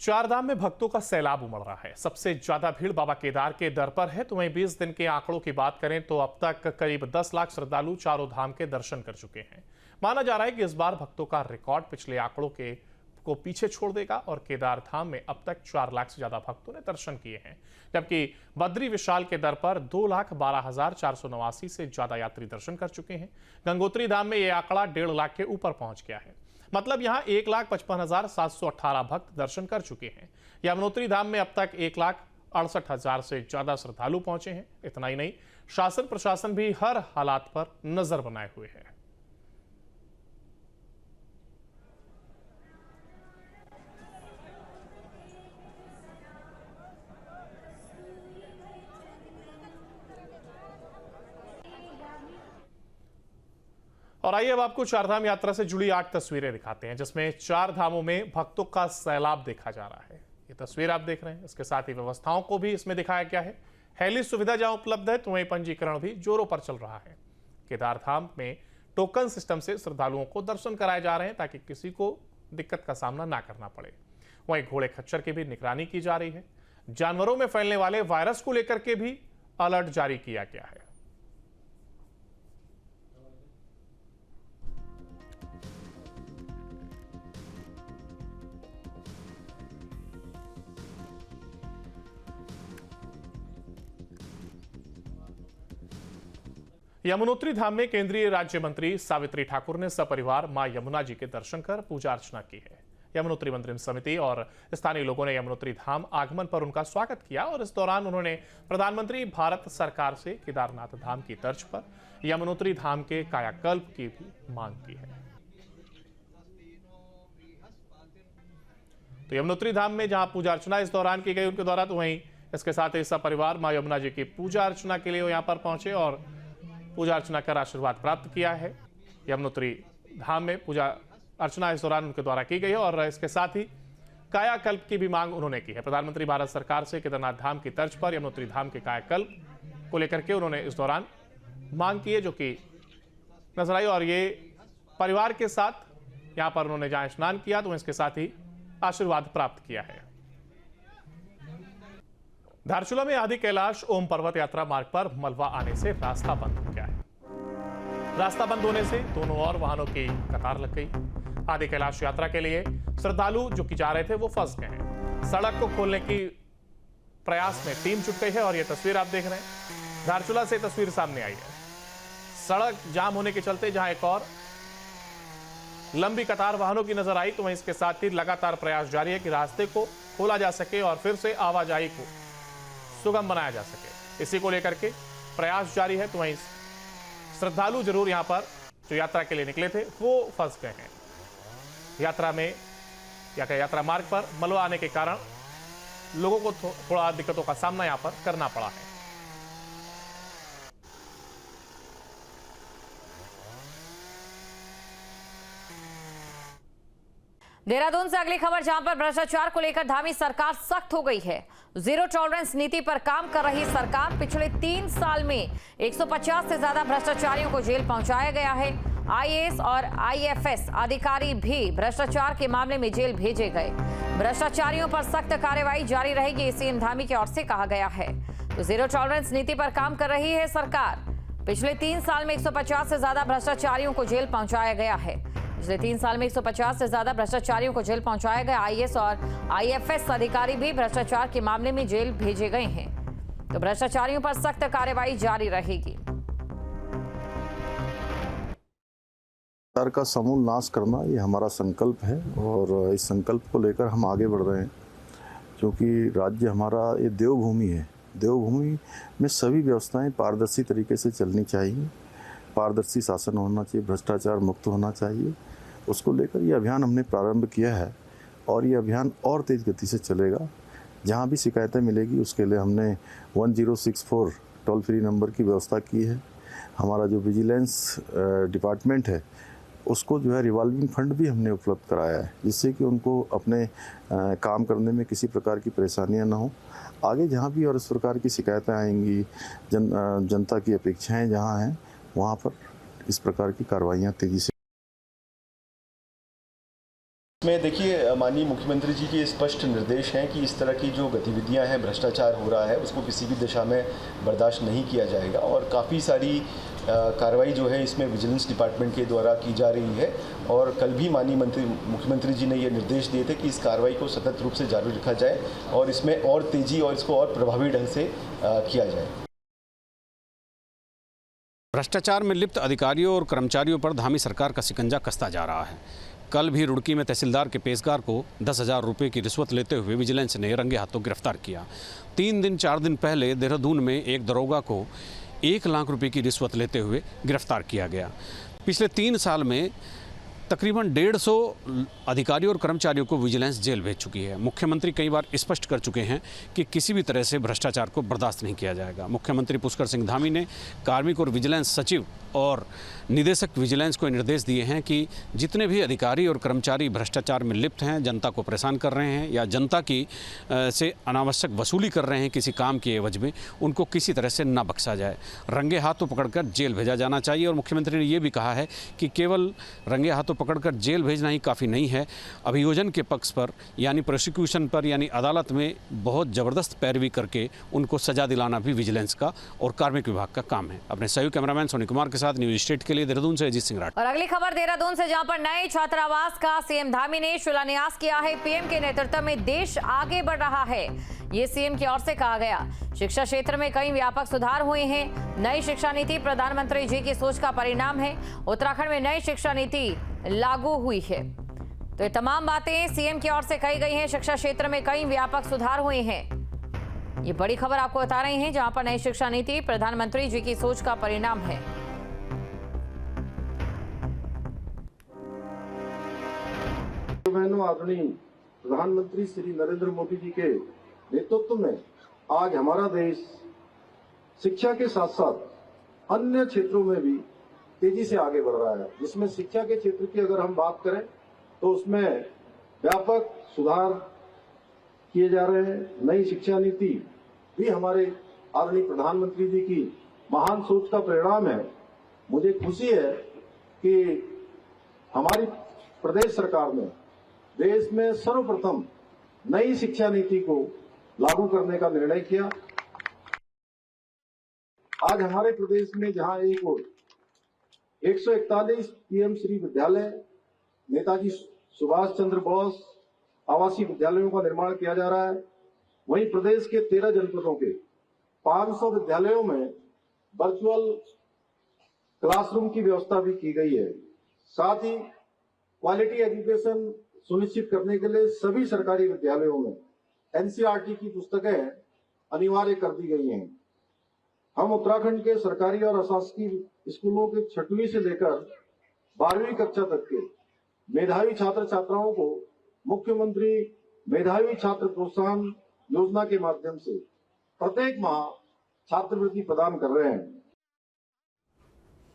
चारधाम में भक्तों का सैलाब उमड़ रहा है। सबसे ज्यादा भीड़ बाबा केदार के दर पर है। तो वहीं 20 दिन के आंकड़ों की बात करें तो अब तक करीब 10 लाख श्रद्धालु चारों धाम के दर्शन कर चुके हैं। माना जा रहा है कि इस बार भक्तों का रिकॉर्ड पिछले आंकड़ों को पीछे छोड़ देगा और केदार धाम में अब तक 4 लाख से ज्यादा भक्तों ने दर्शन किए हैं, जबकि बद्री विशाल के दर पर 2,12,489 से ज्यादा यात्री दर्शन कर चुके हैं। गंगोत्री धाम में यह आंकड़ा 1.5 लाख के ऊपर पहुंच गया है। मतलब यहां 1,55,718 भक्त दर्शन कर चुके हैं। यमुनोत्री धाम में अब तक 1,68,000 से ज्यादा श्रद्धालु पहुंचे हैं। इतना ही नहीं, शासन प्रशासन भी हर हालात पर नजर बनाए हुए है। और आइए अब आपको चारधाम यात्रा से जुड़ी 8 तस्वीरें दिखाते हैं, जिसमें 4 धामों में भक्तों का सैलाब देखा जा रहा है। ये तस्वीर आप देख रहे हैं। इसके साथ ही व्यवस्थाओं को भी इसमें दिखाया गया है। हेली सुविधा जहां उपलब्ध है तो वहीं पंजीकरण भी जोरों पर चल रहा है। केदार धाम में टोकन सिस्टम से श्रद्धालुओं को दर्शन कराए जा रहे हैं ताकि किसी को दिक्कत का सामना ना करना पड़े। वहीं घोड़े खच्चर की भी निगरानी की जा रही है। जानवरों में फैलने वाले वायरस को लेकर के भी अलर्ट जारी किया गया है। यमुनोत्री धाम में केंद्रीय राज्य मंत्री सावित्री ठाकुर ने सपरिवार मां यमुना जी के दर्शन कर पूजा अर्चना की है। यमुनोत्री मंत्री समिति और स्थानीय लोगों ने यमुनोत्री धाम आगमन पर उनका स्वागत किया और इस दौरान उन्होंने प्रधानमंत्री भारत सरकार से केदारनाथ धाम की तर्ज पर यमुनोत्री धाम के कायाकल्प की भी मांग की है। तो यमुनोत्री धाम में जहां पूजा अर्चना इस दौरान की गई उनके द्वारा, तो वहीं इसके साथ ही सपरिवार मां यमुना जी की पूजा अर्चना के लिए वो यहां पर पहुंचे और पूजा अर्चना कर आशीर्वाद प्राप्त किया है। यमुनोत्री धाम में पूजा अर्चना इस दौरान उनके द्वारा की गई है और इसके साथ ही कायाकल्प की भी मांग उन्होंने की है। प्रधानमंत्री भारत सरकार से केदारनाथ धाम की तर्ज पर यमुनोत्री धाम के कायाकल्प को लेकर के उन्होंने इस दौरान मांग की है, जो कि नजर आई। और ये परिवार के साथ यहाँ पर उन्होंने जहां स्नान किया तो इसके साथ ही आशीर्वाद प्राप्त किया है। धारचूला में आदि कैलाश ओम पर्वत यात्रा मार्ग पर मलबा आने से रास्ता बंद हो गया है। रास्ता बंद होने से दोनों ओर वाहनों की कतार लग गई। आदि कैलाश यात्रा के लिए श्रद्धालु जो कि जा रहे थे वो फंस गए हैं। सड़क को खोलने की प्रयास में टीम जुट गई है और ये तस्वीर आप देख रहे हैं, धारचूला से तस्वीर सामने आई है। सड़क जाम होने के चलते जहां एक और लंबी कतार वाहनों की नजर आई, तो वहीं इसके साथ ही लगातार प्रयास जारी है कि रास्ते को खोला जा सके और फिर से आवाजाही को सुगम बनाया जा सके। इसी को लेकर के प्रयास जारी है। तो वहीं श्रद्धालु जरूर यहां पर जो यात्रा के लिए निकले थे वो फंस गए हैं। यात्रा में यात्रा मार्ग पर मलबा आने के कारण लोगों को थोड़ा दिक्कतों का सामना यहां पर करना पड़ा है। देहरादून से अगली खबर, जहां पर भ्रष्टाचार को लेकर धामी सरकार सख्त हो गई है। जीरो टॉलरेंस नीति पर काम कर रही सरकार पिछले 3 साल में 150 से ज्यादा भ्रष्टाचारियों को जेल पहुंचाया गया है। आईएएस और आईएफएस अधिकारी भी भ्रष्टाचार के मामले में जेल भेजे गए। भ्रष्टाचारियों पर सख्त कार्रवाई जारी रहेगी, सीएम धामी की ओर से कहा गया है। तो जीरो टॉलरेंस नीति पर काम कर रही है सरकार। पिछले 3 साल में 150 से ज्यादा भ्रष्टाचारियों को जेल पहुंचाया गया है। पिछले 3 साल में 150 से ज्यादा भ्रष्टाचारियों को जेल पहुंचाया गया। आईएएस और आईएफएस अधिकारी भी भ्रष्टाचार के मामले में जेल भेजे गए हैं। तो भ्रष्टाचारियों पर सख्त कार्रवाई जारी रहेगी। सरकार का समूल नाश करना ये हमारा संकल्प है और इस संकल्प को लेकर हम आगे बढ़ रहे हैं, क्योंकि राज्य हमारा ये देवभूमि है। देवभूमि में सभी व्यवस्थाएं पारदर्शी तरीके से चलनी चाहिए, पारदर्शी शासन होना चाहिए, भ्रष्टाचार मुक्त होना चाहिए। उसको लेकर ये अभियान हमने प्रारंभ किया है और ये अभियान और तेज़ गति से चलेगा। जहाँ भी शिकायतें मिलेगी उसके लिए हमने 1064 टोल फ्री नंबर की व्यवस्था की है। हमारा जो विजिलेंस डिपार्टमेंट है उसको जो है रिवॉल्विंग फंड भी हमने उपलब्ध कराया है, जिससे कि उनको अपने काम करने में किसी प्रकार की परेशानियां ना हो। आगे जहाँ भी और इस प्रकार की शिकायतें आएंगी, जनता की अपेक्षाएं जहाँ हैं वहाँ पर इस प्रकार की कार्रवाइयाँ तेज़ी से में देखिए, माननीय मुख्यमंत्री जी के स्पष्ट निर्देश हैं कि इस तरह की जो गतिविधियां हैं, भ्रष्टाचार हो रहा है, उसको किसी भी दिशा में बर्दाश्त नहीं किया जाएगा। और काफ़ी सारी कार्रवाई जो है इसमें विजिलेंस डिपार्टमेंट के द्वारा की जा रही है। और कल भी माननीय मुख्यमंत्री जी ने ये निर्देश दिए थे कि इस कार्रवाई को सतत रूप से जारी रखा जाए और इसमें और तेज़ी और इसको और प्रभावी ढंग से किया जाए। भ्रष्टाचार में लिप्त अधिकारियों और कर्मचारियों पर धामी सरकार का शिकंजा कसता जा रहा है। कल भी रुड़की में तहसीलदार के पेशकार को 10,000 रुपये की रिश्वत लेते हुए विजिलेंस ने रंगे हाथों गिरफ्तार किया। 4 दिन पहले देहरादून में एक दरोगा को 1 लाख रुपए की रिश्वत लेते हुए गिरफ्तार किया गया। पिछले 3 साल में तकरीबन 150 अधिकारियों और कर्मचारियों को विजिलेंस जेल भेज चुकी है। मुख्यमंत्री कई बार स्पष्ट कर चुके हैं कि किसी भी तरह से भ्रष्टाचार को बर्दाश्त नहीं किया जाएगा। मुख्यमंत्री पुष्कर सिंह धामी ने कार्मिक और विजिलेंस सचिव और निदेशक विजिलेंस को निर्देश दिए हैं कि जितने भी अधिकारी और कर्मचारी भ्रष्टाचार में लिप्त हैं, जनता को परेशान कर रहे हैं या जनता की से अनावश्यक वसूली कर रहे हैं किसी काम के एवज में, उनको किसी तरह से ना बख्शा जाए, रंगे हाथों पकड़कर जेल भेजा जाना चाहिए। और मुख्यमंत्री ने ये भी कहा है कि केवल रंगे हाथों पकड़कर जेल भेजना ही काफ़ी नहीं है, अभियोजन के पक्ष पर यानी प्रोसिक्यूशन पर यानी अदालत में बहुत ज़बरदस्त पैरवी करके उनको सजा दिलाना भी विजिलेंस का और कार्मिक विभाग का काम है। अपने सहयोगी कैमरामैन सोनी कुमार के साथ न्यूज स्टेट के लिए देहरादून से अजीत सिंह राठौर। और अगली खबर देहरादून से, जहां पर नए छात्रावास का सीएम धामी ने शिलान्यास किया है। पीएम के नेतृत्व में देश आगे बढ़ रहा है, ये सीएम की ओर से कहा गया। शिक्षा क्षेत्र में कई व्यापक सुधार हुए हैं। नई शिक्षा नीति प्रधानमंत्री जी की सोच का परिणाम है। उत्तराखंड में नई शिक्षा नीति लागू हुई है। तो ये तमाम बातें सीएम की ओर से कही गई हैं। शिक्षा क्षेत्र में कई व्यापक सुधार हुए हैं, ये बड़ी खबर आपको बता रहे हैं, जहां पर नई शिक्षा नीति प्रधानमंत्री जी की सोच का परिणाम है। बहनों, आदरणीय प्रधानमंत्री श्री नरेंद्र मोदी जी के नेतृत्व में आज हमारा देश शिक्षा के साथ साथ अन्य क्षेत्रों में भी तेजी से आगे बढ़ रहा है। जिसमें शिक्षा के क्षेत्र की अगर हम बात करें तो उसमें व्यापक सुधार किए जा रहे हैं। नई शिक्षा नीति भी हमारे आदरणीय प्रधानमंत्री जी की महान सोच का परिणाम है। मुझे खुशी है कि हमारी प्रदेश सरकार ने देश में सर्वप्रथम नई शिक्षा नीति को लागू करने का निर्णय किया। आज हमारे प्रदेश में जहां एक और 141 पीएम श्री विद्यालय, नेताजी सुभाष चंद्र बोस आवासीय विद्यालयों का निर्माण किया जा रहा है, वहीं प्रदेश के 13 जनपदों के 500 विद्यालयों में वर्चुअल क्लासरूम की व्यवस्था भी की गई है। साथ ही क्वालिटी एजुकेशन सुनिश्चित करने के लिए सभी सरकारी विद्यालयों में एनसीईआरटी की पुस्तकें अनिवार्य कर दी गई हैं। हम उत्तराखंड के सरकारी और अशासकीय स्कूलों के 6वीं से लेकर 12वीं कक्षा तक के मेधावी छात्र छात्राओं को मुख्यमंत्री मेधावी छात्र प्रोत्साहन योजना के माध्यम से प्रत्येक माह छात्रवृत्ति प्रदान कर रहे हैं।